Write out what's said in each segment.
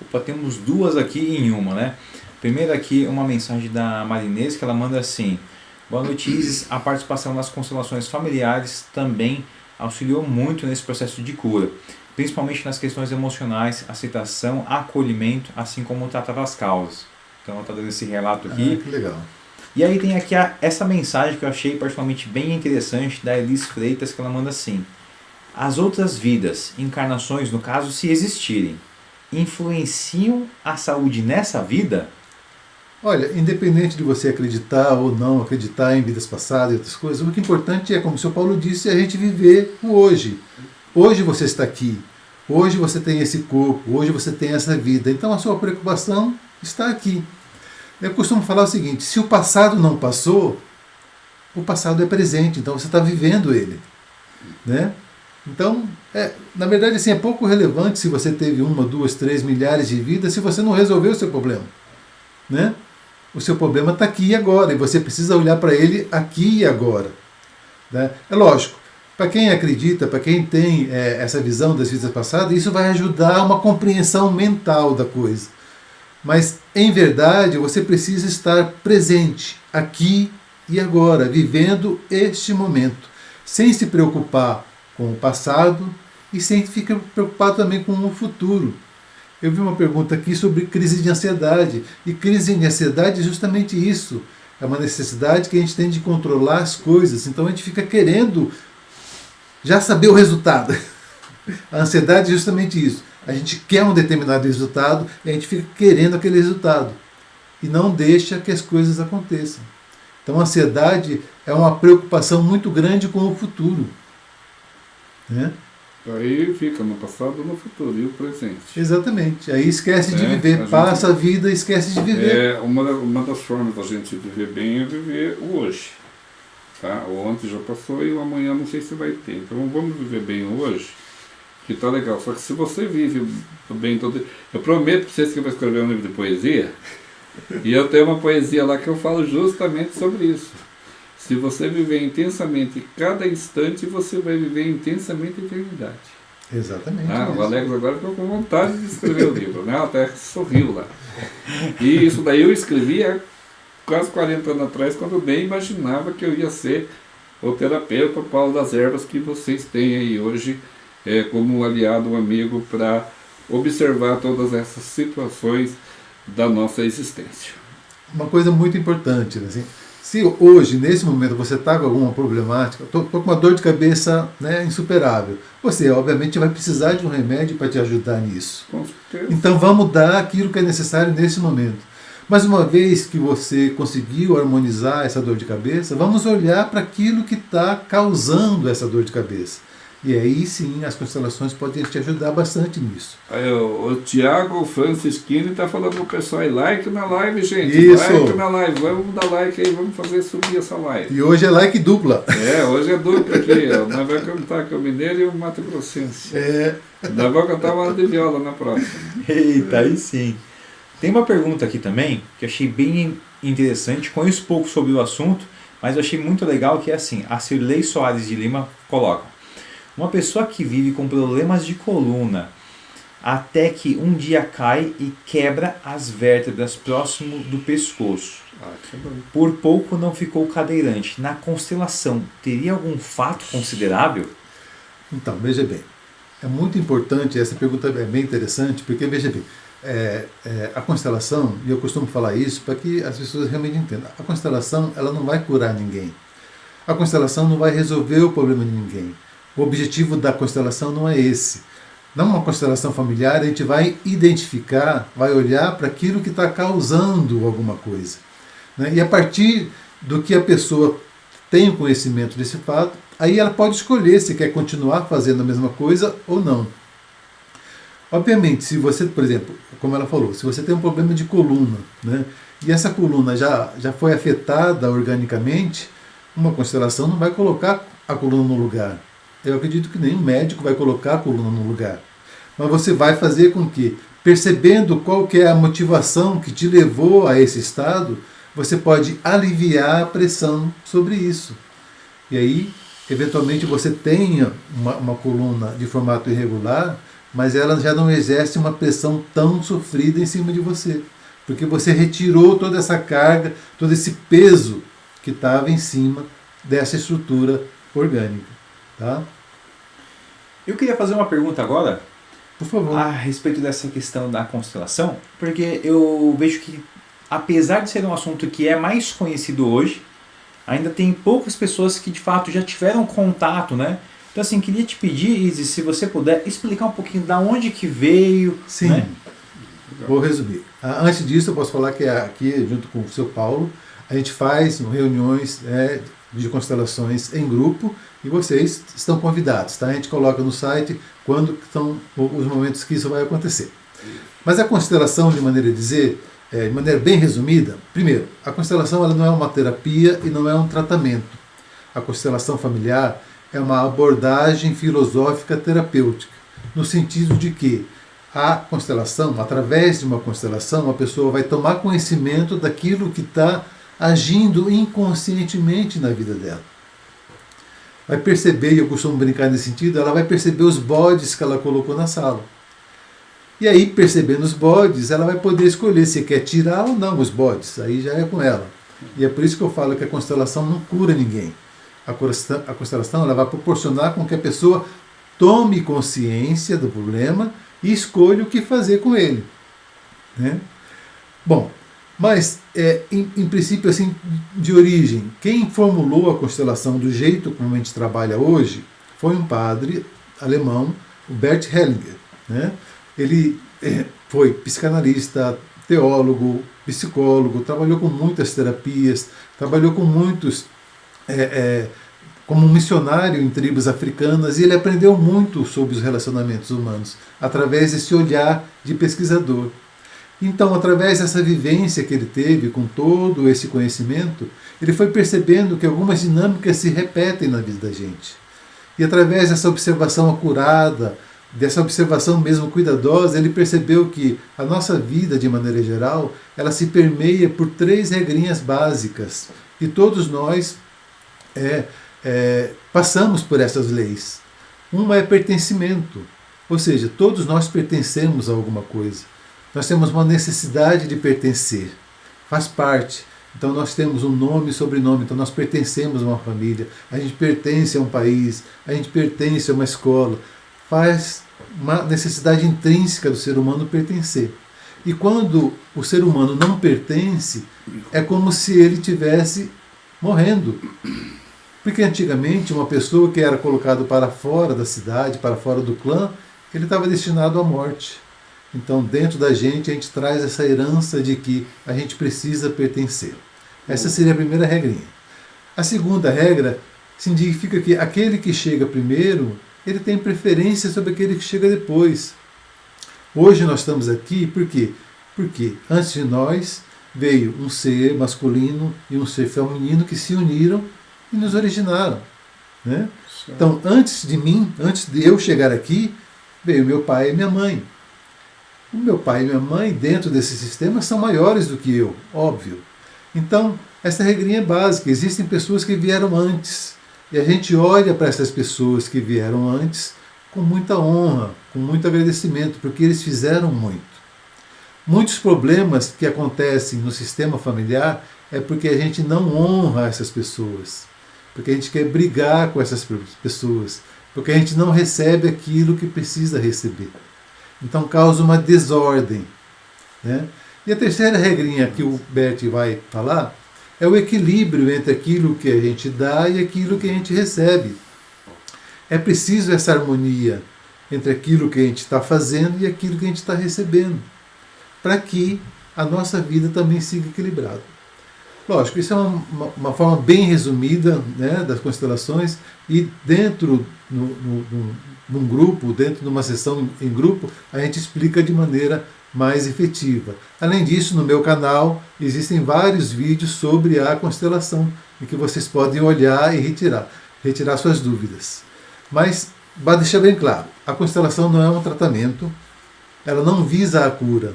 Opa, temos duas aqui em uma, né? Primeiro aqui uma mensagem da Marinês que ela manda assim: boa noite, Isis. A participação nas constelações familiares também auxiliou muito nesse processo de cura, principalmente nas questões emocionais, aceitação, acolhimento, assim como tratar as causas. Então ela está dando esse relato aqui. Que legal. E aí tem aqui essa mensagem que eu achei particularmente bem interessante da Elis Freitas, que ela manda assim: as outras vidas, encarnações no caso, se existirem, influenciam a saúde nessa vida? Olha, independente de você acreditar ou não acreditar em vidas passadas e outras coisas, o que é importante é, como o Sr. Paulo disse, a gente viver o hoje. Hoje você está aqui, hoje você tem esse corpo, hoje você tem essa vida, então a sua preocupação está aqui. Eu costumo falar o seguinte: se o passado não passou, o passado é presente, então você está vivendo ele, né? Então, na verdade, assim, é pouco relevante se você teve 1, 2, 3 milhares de vidas se você não resolveu o seu problema, né? O seu problema está aqui e agora, e você precisa olhar para ele aqui e agora, né? É lógico, para quem acredita, para quem tem essa visão das vidas passadas, isso vai ajudar uma compreensão mental da coisa. Mas, em verdade, você precisa estar presente, aqui e agora, vivendo este momento, sem se preocupar com o passado e sem ficar preocupado também com o futuro. Eu vi uma pergunta aqui sobre crise de ansiedade, e crise de ansiedade é justamente isso. É uma necessidade que a gente tem de controlar as coisas, então a gente fica querendo já saber o resultado. A ansiedade é justamente isso. A gente quer um determinado resultado e a gente fica querendo aquele resultado. E não deixa que as coisas aconteçam. Então a ansiedade é uma preocupação muito grande com o futuro, né? Aí fica no passado, no futuro e o presente. Exatamente. Aí esquece de viver. Passa a vida e esquece de viver. Uma das formas da gente viver bem é viver o hoje. Tá? O ontem já passou e o amanhã não sei se vai ter. Então vamos viver bem o hoje, que tá legal. Só que se você vive bem todo... Eu prometo para vocês que eu vou escrever um livro de poesia, e eu tenho uma poesia lá que eu falo justamente sobre isso. Se você viver intensamente cada instante, você vai viver intensamente a eternidade. Exatamente. O Alex agora ficou com vontade de escrever o livro, né? Até sorriu lá. E isso daí eu escrevi há quase 40 anos atrás, quando bem imaginava que eu ia ser o terapeuta Paulo das Ervas que vocês têm aí hoje como aliado, um amigo, para observar todas essas situações da nossa existência. Uma coisa muito importante, assim, se hoje, nesse momento, você está com alguma problemática, estou com uma dor de cabeça, né, insuperável, você obviamente vai precisar de um remédio para te ajudar nisso. Com certeza. Então vamos dar aquilo que é necessário nesse momento. Mas uma vez que você conseguiu harmonizar essa dor de cabeça, vamos olhar para aquilo que está causando essa dor de cabeça. E aí sim, as constelações podem te ajudar bastante nisso. Aí, o Tiago Francisquini está falando para o pessoal aí, like na live, gente. Isso. Like na live, vamos dar like aí, vamos fazer subir essa live. E hoje é like dupla. Hoje é dupla aqui, ó. Nós vamos cantar com o Mineiro e o Mato Grossense. Nós vamos cantar uma de viola na próxima. Eita, aí sim. Tem uma pergunta aqui também, que eu achei bem interessante, conheço pouco sobre o assunto, mas eu achei muito legal, que é assim, a Cirlei Soares de Lima coloca: uma pessoa que vive com problemas de coluna até que um dia cai e quebra as vértebras próximo do pescoço. Por pouco não ficou cadeirante. Na constelação, teria algum fato considerável? Então, veja bem. É muito importante, essa pergunta é bem interessante, porque, veja bem, a constelação, e eu costumo falar isso para que as pessoas realmente entendam, a constelação ela não vai curar ninguém. A constelação não vai resolver o problema de ninguém. O objetivo da constelação não é esse. Numa constelação familiar, a gente vai identificar, vai olhar para aquilo que está causando alguma coisa, né? E a partir do que a pessoa tem o conhecimento desse fato, aí ela pode escolher se quer continuar fazendo a mesma coisa ou não. Obviamente, se você, por exemplo, como ela falou, se você tem um problema de coluna, né, e essa coluna já foi afetada organicamente, uma constelação não vai colocar a coluna no lugar. Eu acredito que nenhum médico vai colocar a coluna no lugar. Mas você vai fazer com que, percebendo qual que é a motivação que te levou a esse estado, você pode aliviar a pressão sobre isso. E aí, eventualmente, você tenha uma coluna de formato irregular, mas ela já não exerce uma pressão tão sofrida em cima de você. Porque você retirou toda essa carga, todo esse peso que estava em cima dessa estrutura orgânica. Tá? Eu queria fazer uma pergunta agora Por favor. a respeito dessa questão da constelação, porque eu vejo que, apesar de ser um assunto que é mais conhecido hoje, ainda tem poucas pessoas que de fato já tiveram contato, né? Então assim, queria te pedir, Isis, se você puder explicar um pouquinho da onde que veio. Sim, né? Vou resumir. Antes disso, eu posso falar que aqui, junto com o seu Paulo, a gente faz reuniões de constelações em grupo e vocês estão convidados. Tá? A gente coloca no site quando são os momentos que isso vai acontecer. Mas a constelação, de maneira a dizer, de maneira bem resumida, primeiro, a constelação ela não é uma terapia e não é um tratamento. A constelação familiar é uma abordagem filosófica terapêutica, no sentido de que a constelação, através de uma constelação, a pessoa vai tomar conhecimento daquilo que está agindo inconscientemente na vida dela. Vai perceber, e eu costumo brincar nesse sentido, ela vai perceber os bodes que ela colocou na sala. E aí, percebendo os bodes, ela vai poder escolher se quer tirar ou não os bodes. Aí já é com ela. E é por isso que eu falo que a constelação não cura ninguém. A constelação ela vai proporcionar com que a pessoa tome consciência do problema e escolha o que fazer com ele. Né? Bom, mas em princípio assim, de origem, quem formulou a constelação do jeito como a gente trabalha hoje foi um padre alemão, o Bert Hellinger. Né? Ele foi psicanalista, teólogo, psicólogo, trabalhou com muitas terapias, trabalhou com muitos como missionário em tribos africanas, e ele aprendeu muito sobre os relacionamentos humanos através desse olhar de pesquisador. Então, através dessa vivência que ele teve com todo esse conhecimento, ele foi percebendo que algumas dinâmicas se repetem na vida da gente. E através dessa observação acurada, dessa observação mesmo cuidadosa, ele percebeu que a nossa vida, de maneira geral, ela se permeia por 3 regrinhas básicas, e todos nós passamos por essas leis. Uma é pertencimento, ou seja, todos nós pertencemos a alguma coisa. Nós temos uma necessidade de pertencer, faz parte. Então nós temos um nome e sobrenome, então nós pertencemos a uma família, a gente pertence a um país, a gente pertence a uma escola. Faz uma necessidade intrínseca do ser humano pertencer. E quando o ser humano não pertence, é como se ele estivesse morrendo. Porque antigamente uma pessoa que era colocada para fora da cidade, para fora do clã, ele estava destinado à morte. Então dentro da gente a gente traz essa herança de que a gente precisa pertencer. Essa seria a primeira regrinha. A segunda regra significa que aquele que chega primeiro, ele tem preferência sobre aquele que chega depois. Hoje nós estamos aqui por quê? Porque antes de nós veio um ser masculino e um ser feminino que se uniram e nos originaram. Né? Então, antes de mim, antes de eu chegar aqui, veio meu pai e minha mãe. O meu pai e minha mãe, dentro desse sistema, são maiores do que eu, óbvio. Então, essa regrinha é básica. Existem pessoas que vieram antes. E a gente olha para essas pessoas que vieram antes com muita honra, com muito agradecimento, porque eles fizeram muito. Muitos problemas que acontecem no sistema familiar é porque a gente não honra essas pessoas. Porque a gente quer brigar com essas pessoas. Porque a gente não recebe aquilo que precisa receber. Então causa uma desordem. Né? E a terceira regrinha que o Bert vai falar é o equilíbrio entre aquilo que a gente dá e aquilo que a gente recebe. É preciso essa harmonia entre aquilo que a gente está fazendo e aquilo que a gente está recebendo, para que a nossa vida também siga equilibrada. Lógico, isso é uma forma bem resumida, né, das constelações, e dentro num grupo, dentro de uma sessão em grupo, a gente explica de maneira mais efetiva. Além disso, no meu canal existem vários vídeos sobre a constelação, em que vocês podem olhar e retirar suas dúvidas. Mas, para deixar bem claro, a constelação não é um tratamento, ela não visa a cura.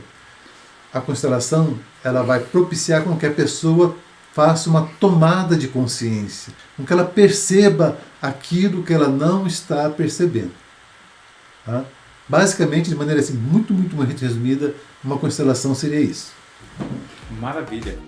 A constelação ela vai propiciar com que a pessoa faça uma tomada de consciência, com que ela perceba aquilo que ela não está percebendo. Tá? Basicamente, de maneira assim, muito resumida, uma constelação seria isso. Maravilha.